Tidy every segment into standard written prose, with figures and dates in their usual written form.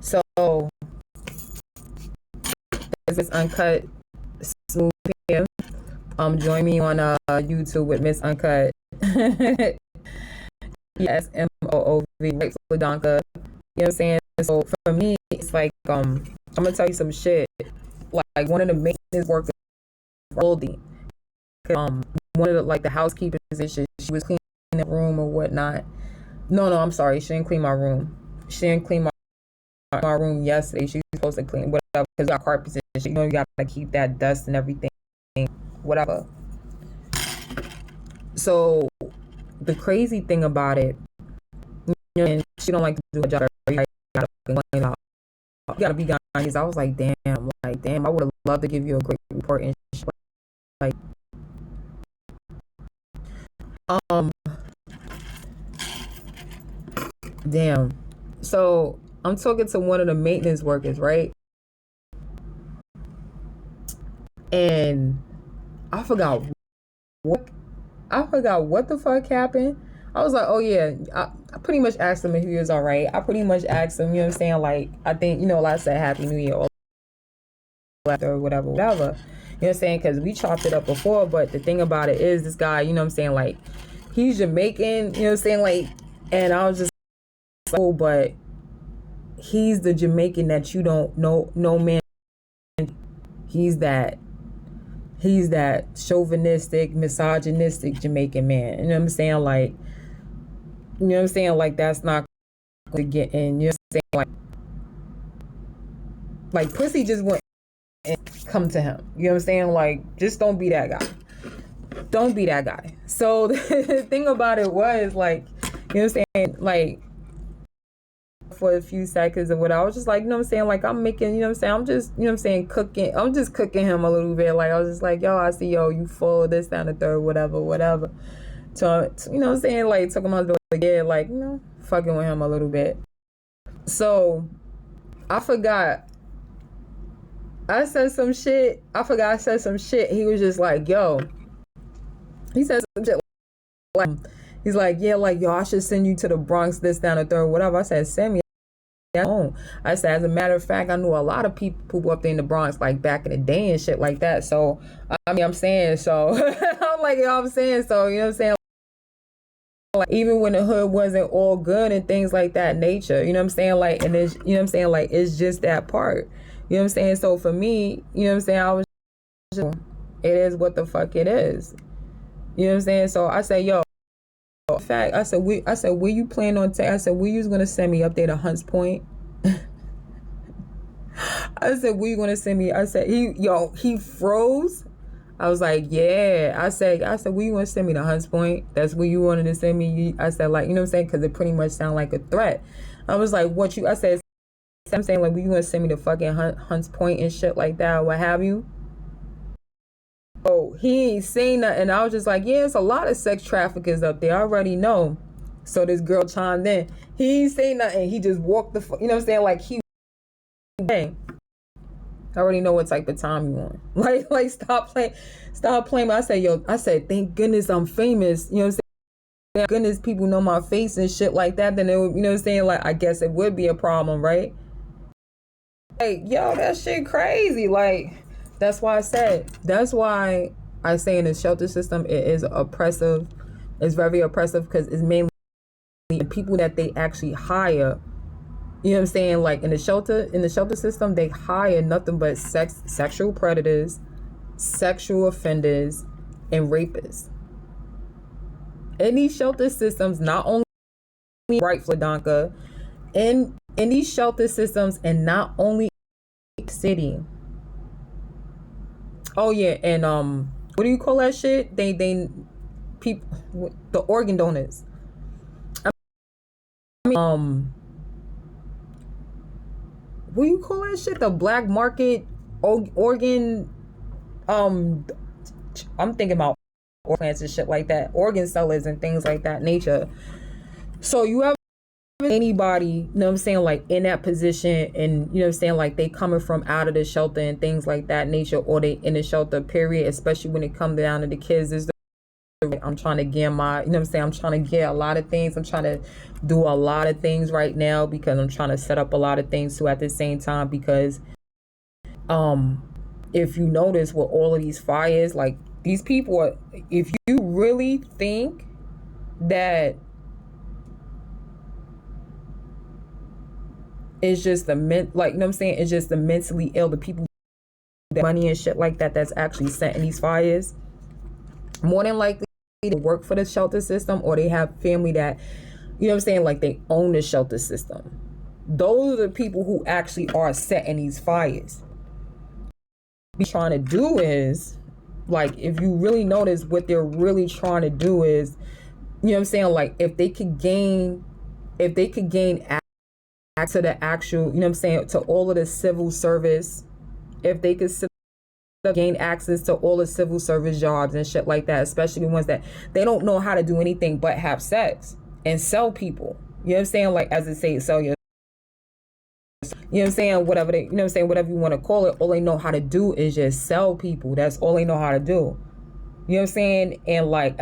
So this is Uncut Smooth here. Join me on YouTube with Miss Uncut. Yes, MOOV, right for Donka. You know what I'm saying? So for me, it's like I'm gonna tell you some shit. Like one of the maintenance workers, Goldie. One of the like the housekeeping positions, she was cleaning the room or whatnot. No, I'm sorry, she didn't clean my room. She didn't clean my room yesterday. She was supposed to clean whatever because our carpet position. You know, you gotta keep that dust and everything, whatever. So the crazy thing about it, you know, and she don't like to do a job. You gotta be honest. I was like, damn, I would have loved to give you a great report and shit. Like, damn. So I'm talking to one of the maintenance workers, right? And I forgot what the fuck happened. I was like, oh yeah, I pretty much asked him if he was all right. I pretty much asked him, you know what I'm saying? Like, I think, you know, I said Happy New Year or whatever. You know what I'm saying? Because we chopped it up before, but the thing about it is this guy, you know what I'm saying? Like, he's Jamaican, you know what I'm saying? Like, and I was just like, oh, but he's the Jamaican that you don't know, no man. He's that chauvinistic, misogynistic Jamaican man. You know what I'm saying? Like, you know what I'm saying? Like, that's not to get in. You know what I'm saying? Like pussy just went and come to him. You know what I'm saying? Like, just don't be that guy. Don't be that guy. So the thing about it was, like, you know what I'm saying? Like, for a few seconds or what, I was just like, you know what I'm saying? Like, I'm making, you know what I'm saying? I'm just, you know what I'm saying, cooking. I'm just cooking him a little bit. Like, I was just like, yo, I see, yo, you full this, down the third, whatever. So, you know what I'm saying? Like, talking about, like, yeah, like, you know, fucking with him a little bit. So, I forgot. I said some shit. He was just like, yo. He said some shit like, he's like, yeah, like, yo, I should send you to the Bronx, this, down the third, whatever. I said, send me. I said, as a matter of fact, I knew a lot of people up there in the Bronx, like back in the day and shit like that. So, I mean, I'm saying, so, I'm like, you know what I'm saying? So, you know what I'm saying? Like, even when the hood wasn't all good and things like that nature, you know what I'm saying? Like, and it's, you know what I'm saying? Like, it's just that part. You know what I'm saying? So for me, you know what I'm saying? I was just, it is what the fuck it is. You know what I'm saying? So I said, yo, in fact, I said, where you plan on I said, where you was gonna send me up there to Hunts Point? I said, where you gonna send me? I said, he froze. I was like, yeah. I said, where you gonna send me to Hunts Point? That's where you wanted to send me. I said, like, you know what I'm saying? Because it pretty much sounded like a threat. I was like, what you? I said, I'm saying, like, were you gonna send me to fucking Hunts Point and shit like that, or what have you? Oh, he ain't saying nothing. I was just like, yeah, it's a lot of sex traffickers up there. I already know. So this girl chimed in. He ain't saying nothing. He just walked the, you know what I'm saying? Like, dang. I already know what type of time you want. Like, stop playing. I said, thank goodness I'm famous. You know what I'm saying? Thank goodness people know my face and shit like that. Then it would, you know what I'm saying? Like, I guess it would be a problem, right? Like, yo, that shit crazy. Like, that's why I say in the shelter system, it is oppressive. It's very oppressive because it's mainly people that they actually hire. You know what I'm saying? Like, in the shelter system, they hire nothing but sexual predators, sexual offenders, and rapists. In these shelter systems, not only right for Donka, in these shelter systems, and not only city. Oh yeah, and what do you call that shit? They people, the organ donors. I mean, what do you call that shit? The black market organ. I'm thinking about plants and shit like that, organ sellers and things like that nature. So you have anybody, you know what I'm saying, like in that position, and you know what I'm saying, like they coming from out of the shelter and things like that nature, or they in the shelter period, especially when it comes down to the kids, is I'm trying to get my, you know what I'm saying? I'm trying to get a lot of things. I'm trying to do a lot of things right now because I'm trying to set up a lot of things too at the same time. Because if you notice with all of these fires, like these people are, if you really think that it's just the like, you know what I'm saying? It's just the mentally ill, the people that money and shit like that that's actually setting these fires, more than likely they work for the shelter system or they have family that, you know what I'm saying, like they own the shelter system. Those are the people who actually are setting these fires. What they're trying to do is, like, if you really notice, what they're really trying to do is, you know what I'm saying, like if they could gain access to the actual, you know what I'm saying, to all of the civil service, if they could gain access to all the civil service jobs and shit like that, especially the ones that they don't know how to do anything but have sex and sell people. You know what I'm saying? Like, as it say, sell your, you know what I'm saying, whatever they, you know what I'm saying, whatever you want to call it, all they know how to do is just sell people. That's all they know how to do. You know what I'm saying? And like,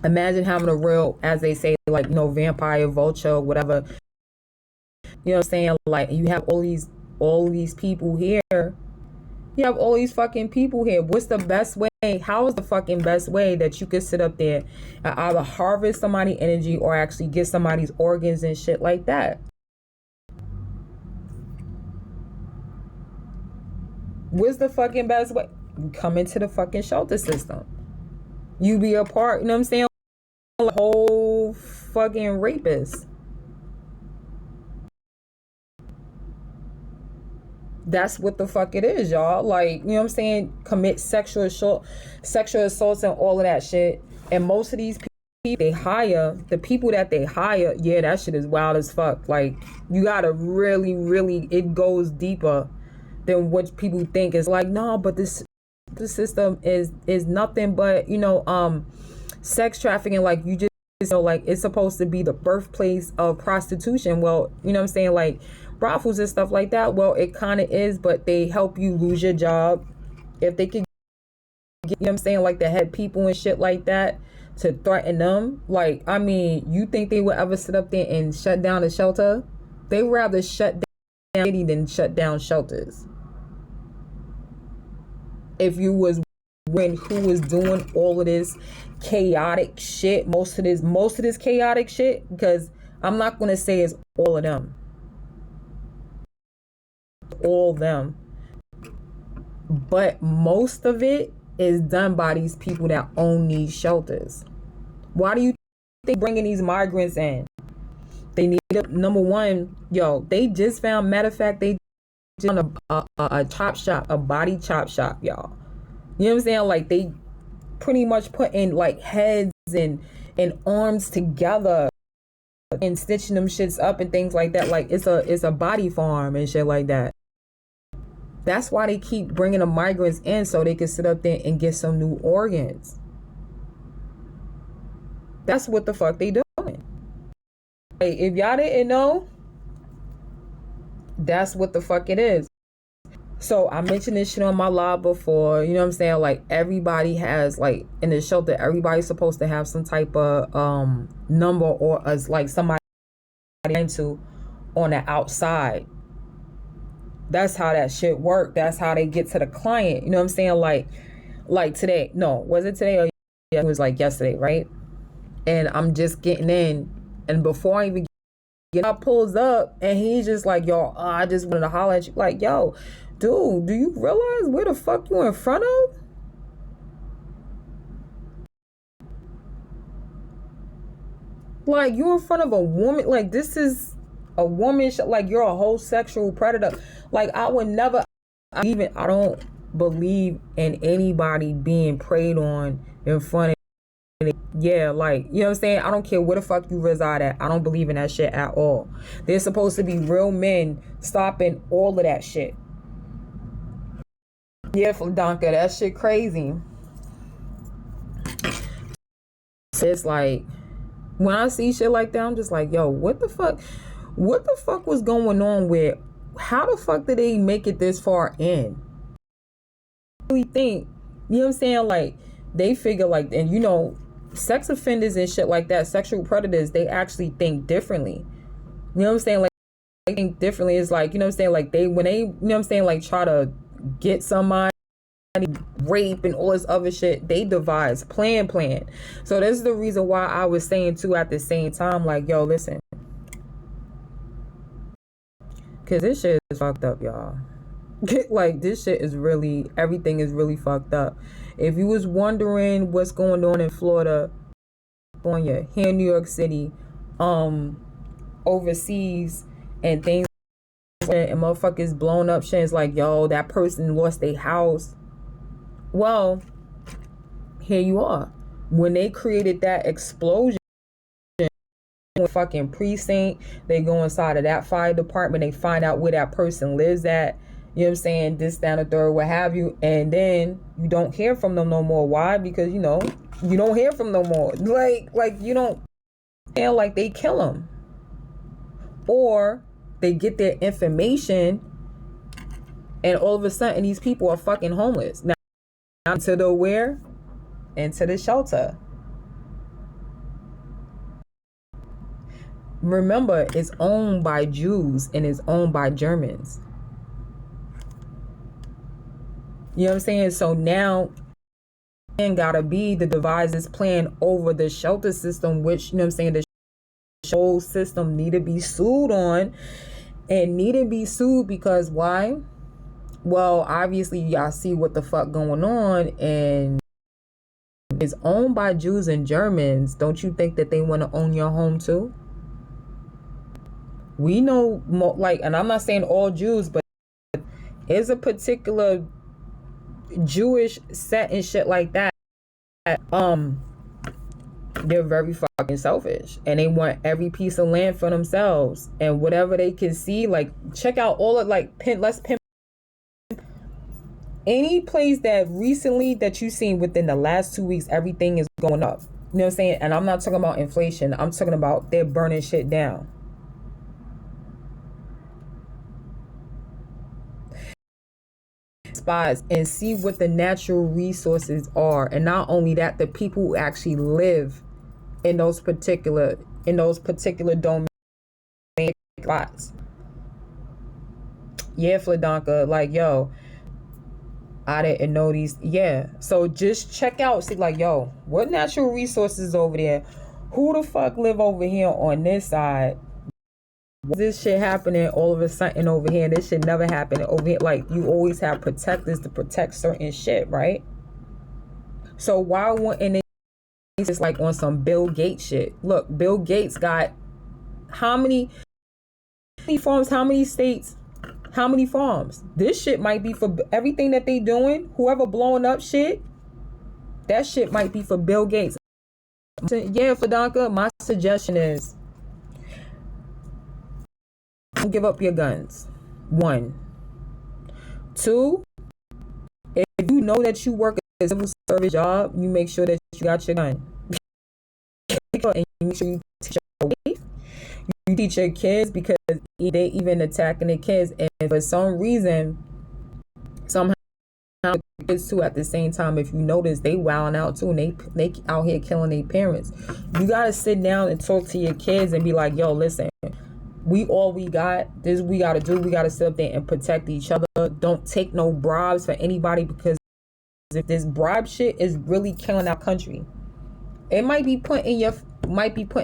imagine having a real, as they say, like, you know, vampire, vulture, whatever. You know what I'm saying? Like, you have all these people here. You have all these fucking people here. What's the best way? How is the fucking best way that you could sit up there and either harvest somebody's energy or actually get somebody's organs and shit like that? What's the fucking best way? You come into the fucking shelter system. You be a part, you know what I'm saying? The whole fucking rapist. That's what the fuck it is, y'all. Like, you know what I'm saying? Commit sexual assaults and all of that shit. And most of these people they hire, the people that they hire, yeah, that shit is wild as fuck. Like, you gotta really, really, it goes deeper than what people think. It's like, no, but the system is nothing but, you know, sex trafficking. Like, you just, you know, like, it's supposed to be the birthplace of prostitution. Well, you know what I'm saying? Like, brothels and stuff like that. Well, it kind of is, but they help you lose your job. If they could get, you know what I'm saying, like the head people and shit like that to threaten them. Like, I mean, you think they would ever sit up there and shut down a shelter? They rather shut down city than shut down shelters. If you was when who was doing all of this chaotic shit, most of this chaotic shit, because I'm not gonna say it's all of them. All them, but most of it is done by these people that own these shelters. Why do you think they bringing these migrants in? They need number one, yo. They just found, matter of fact, they just found a chop shop, a body chop shop, y'all. You know what I'm saying? Like, they pretty much put in like heads and arms together and stitching them shits up and things like that. Like, it's a body farm and shit like that. That's why they keep bringing the migrants in, so they can sit up there and get some new organs. That's what the fuck they doing. Hey, if y'all didn't know, that's what the fuck it is. So I mentioned this shit on my live before. You know what I'm saying? Like, everybody has, like, in the shelter, everybody's supposed to have some type of number or as like somebody into on the outside. That's how that shit work. That's how they get to the client. You know what I'm saying? Like today. No, was it today or yeah, it was like yesterday, right? And I'm just getting in, and before I even get up, pulls up, and he's just like, yo, I just wanted to holler at you. Like, yo, dude, do you realize where the fuck you in front of? Like, you in front of a woman. Like, this is a woman, like, you're a whole sexual predator. Like, I would never, I don't believe in anybody being preyed on in front of, yeah, like, you know what I'm saying? I don't care where the fuck you reside at. I don't believe in that shit at all. There's supposed to be real men stopping all of that shit. Yeah, Fladanka, that shit crazy. It's like, when I see shit like that, I'm just like, yo, what the fuck was going on with, how the fuck did they make it this far in? I really think, you know what I'm saying, like, they figure like, and sex offenders and shit like that, sexual predators, they actually think differently. You know what I'm saying? Like, they think differently. It's like, like when they, like try to get somebody, rape and all this other shit, they devise plan. So this is the reason why I was saying too at the same time, like, yo, listen, because this shit is fucked up, y'all. Like, this shit is really, everything is really fucked up. If you was wondering what's going on in Florida, California, here in New York City, overseas and things, and motherfuckers blown up shit, it's like, yo, that person lost their house. Well, here you are. When they created that explosion, fucking precinct, they go inside of that fire department, they find out where that person lives at, you know what I'm saying, this, that, and the third, what have you, and then you don't hear from them no more. Why? Because, you don't hear from them no more. Like you don't feel like they kill them. Or they get their information and all of a sudden these people are fucking homeless. Now, into the where? Into the shelter. Remember, it's owned by Jews and it's owned by Germans. You know what I'm saying? So now, and gotta be the devices plan over the shelter system, which, the whole system need to be sued on, and need to be sued because why? Well, obviously y'all see what the fuck going on, and it's owned by Jews and Germans. Don't you think that they want to own your home too? We know, and I'm not saying all Jews, but it's a particular Jewish set and shit like that. They're very fucking selfish, and they want every piece of land for themselves, and whatever they can see. Like, check out all of, like, let's pin any place that recently that you've seen within the last 2 weeks, everything is going up. You know what I'm saying? And I'm not talking about inflation. I'm talking about they're burning shit down. Spots and see what the natural resources are, and not only that, the people who actually live in those particular domain spots. Yeah, Fladanka, like, yo, I didn't know these. Yeah, so just check out, see, like, yo, what natural resources over there? Who the fuck live over here on this side? This shit happening all of a sudden over here. This shit never happened over here. Like, you always have protectors to protect certain shit, right? So why wouldn't they just like on some Bill Gates shit? Look, Bill Gates got how many farms, how many states, how many farms? This shit might be for everything that they doing. Whoever blowing up shit, that shit might be for Bill Gates. Yeah, Fladanka, my suggestion is, don't give up your guns. 1. 2, if you know that you work a civil service job, you make sure that you got your gun. And you make sure you teach your wife, you teach your kids, because they even attacking the kids, and for some reason, somehow the kids too at the same time, if you notice, they wilding out too, and they out here killing their parents. You gotta sit down and talk to your kids and be like, yo, listen, we got this, we gotta do, we gotta sit up there and protect each other. Don't take no bribes for anybody, because if this bribe shit is really killing our country. It might be putting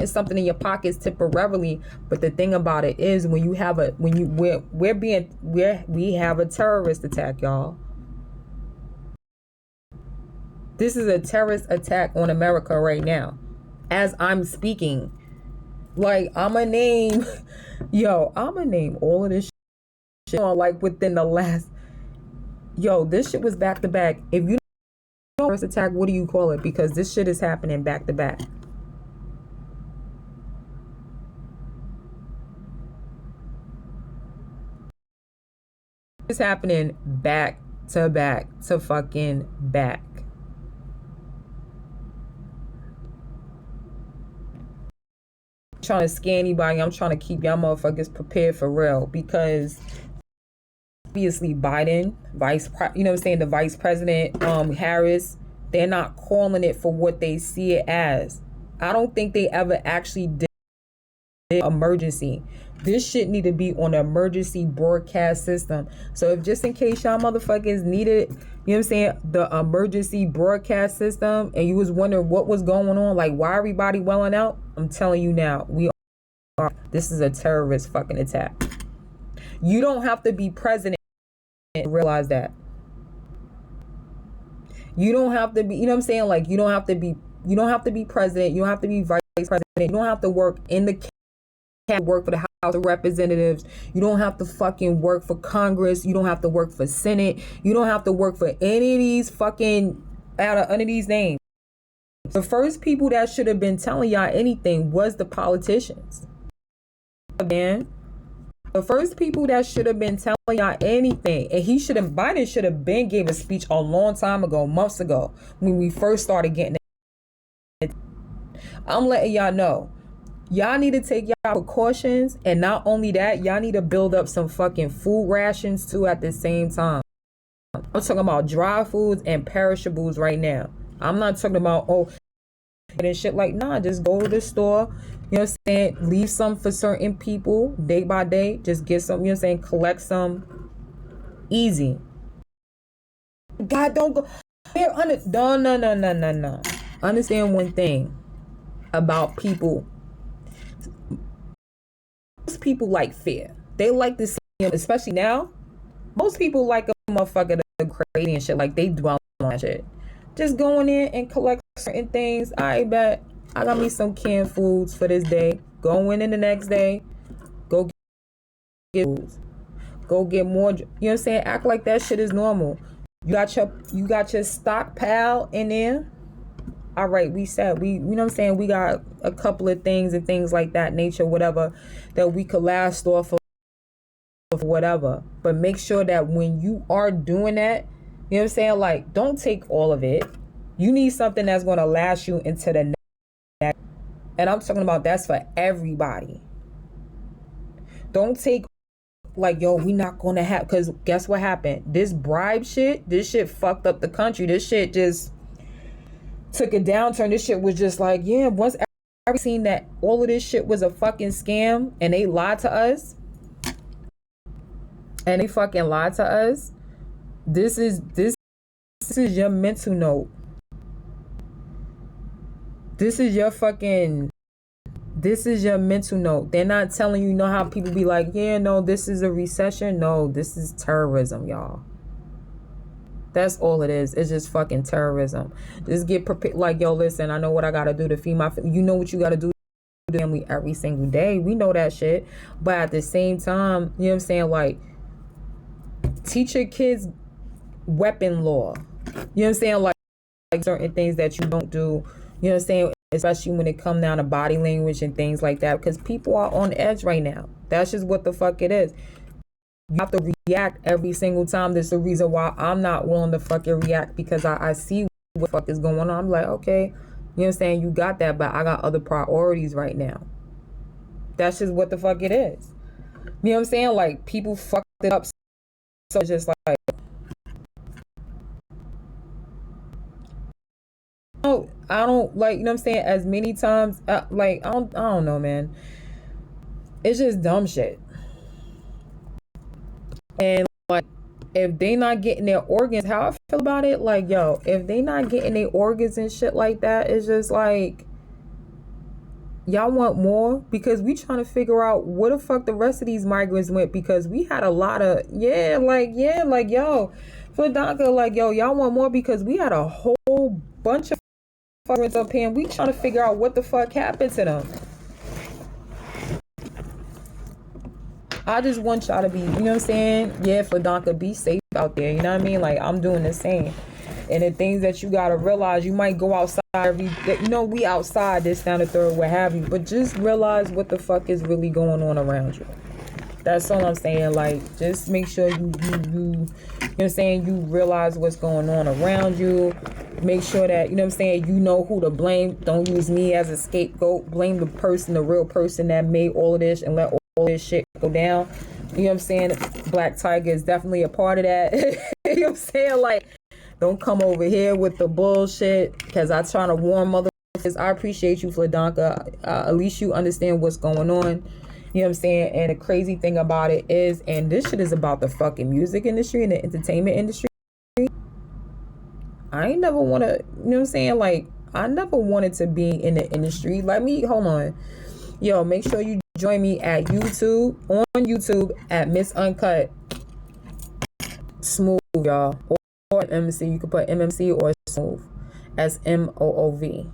something in your pockets temporarily, but the thing about it is, we have a terrorist attack, y'all. This is a terrorist attack on America right now, as I'm speaking. Like, I'ma name all of this shit on, like, within the last, this shit was back to back. If you know terrorist attack, what do you call it? Because this shit is happening back to back. It's happening back to back to fucking back. Trying to scare anybody. I'm trying to keep y'all motherfuckers prepared for real, because obviously Biden, the vice president, Harris, They're not calling it for what they see it as. I don't think they ever actually did emergency. This shit need to be on the emergency broadcast system. So if just in case y'all motherfuckers needed, you know what I'm saying, the emergency broadcast system, and you was wondering what was going on, like why everybody welling out, I'm telling you now, this is a terrorist fucking attack. You don't have to be president to realize that. You don't have to be, you know what I'm saying? Like you don't have to be president. You don't have to be vice president. You don't have to work in the work for the House of Representatives. You don't have to fucking work for Congress. You don't have to work for Senate. You don't have to work for any of these fucking under these names. The first people that should have been telling y'all anything was the politicians. Man, the first people that should have been telling y'all anything, and Biden should have been gave a speech a long time ago, months ago, when we first started getting it. I'm letting y'all know. Y'all need to take y'all precautions, and not only that, y'all need to build up some fucking food rations too at the same time. I'm talking about dry foods and perishables right now. I'm not talking about and shit like, nah, just go to the store, you know what I'm saying, leave some for certain people day by day, just get some, you know what I'm saying, collect some, easy. God, don't go no. Understand one thing about people. Most people like fear. They like to see, especially now, most people like a motherfucker that's crazy and shit, like they dwell on that shit. Just going in and collect certain things. I bet I got me some canned foods for this day. Go in the next day. Go get foods. Go get more. You know what I'm saying? Act like that shit is normal. You got your stockpile in there. All right, we said you know what I'm saying? We got a couple of things and things like that nature, whatever, that we could last off of whatever. But make sure that when you are doing that, you know what I'm saying? Like, don't take all of it. You need something that's going to last you into the next. And I'm talking about that's for everybody. Don't take like, yo, we not going to have, because guess what happened? This bribe shit, this shit fucked up the country. This shit just took a downturn. This shit was just like, yeah, once everybody seen that all of this shit was a fucking scam and they lied to us. And they fucking lied to us. This is your mental note. This is your mental note. They're not telling you, know how people be like, yeah, no, this is a recession. No, this is terrorism, y'all. That's all it is. It's just fucking terrorism. Just get prepared. Like, yo, listen, I know what I got to do to feed my family. You know what you got to do to the family every single day. We know that shit. But at the same time, you know what I'm saying? Like, teach your kids weapon law. You know what I'm saying? Like certain things that you don't do. You know what I'm saying? Especially when it come down to body language and things like that. Because people are on edge right now. That's just what the fuck it is. You have to react every single time. There's the reason why I'm not willing to fucking react, because I see what the fuck is going on. I'm like, okay, you know what I'm saying? You got that, but I got other priorities right now. That's just what the fuck it is. You know what I'm saying? Like, people fucked it up. So it's just like, I don't like, you know what I'm saying? As many times, like, I don't know, man. It's just dumb shit. And like, if they not getting their organs, how I feel about it, like, yo, if they not getting their organs and shit like that, it's just like, y'all want more? Because we trying to figure out where the fuck the rest of these migrants went, because we had a lot of, like, yo, for DACA, like, yo, y'all want more? Because we had a whole bunch of migrants up here, and we trying to figure out what the fuck happened to them. I just want y'all to be, you know what I'm saying? Yeah, for DACA, be safe out there. You know what I mean? Like, I'm doing the same. And the things that you got to realize, you might go outside every day. You know, we outside, this, down, the third, what have you. But just realize what the fuck is really going on around you. That's all I'm saying. Like, just make sure you know what I'm saying, you realize what's going on around you. Make sure that, you know what I'm saying, you know who to blame. Don't use me as a scapegoat. Blame the person, the real person that made all of this, and let all this shit go down. You know what I'm saying? Black Tiger is definitely a part of that. You know what I'm saying? Like, Don't come over here with the bullshit, because I trying to warn motherfuckers. I appreciate you, Fladanka. At least you understand what's going on. You know what I'm saying? And the crazy thing about it is, and this shit is about the fucking music industry and the entertainment industry. I ain't never want to, you know what I'm saying? Like, I never wanted to be in the industry. Hold on. Yo, make sure you join me at YouTube, on YouTube at Miss Uncut Smooth, y'all. Or MMC. You can put MMC or Smooth. SMOOV.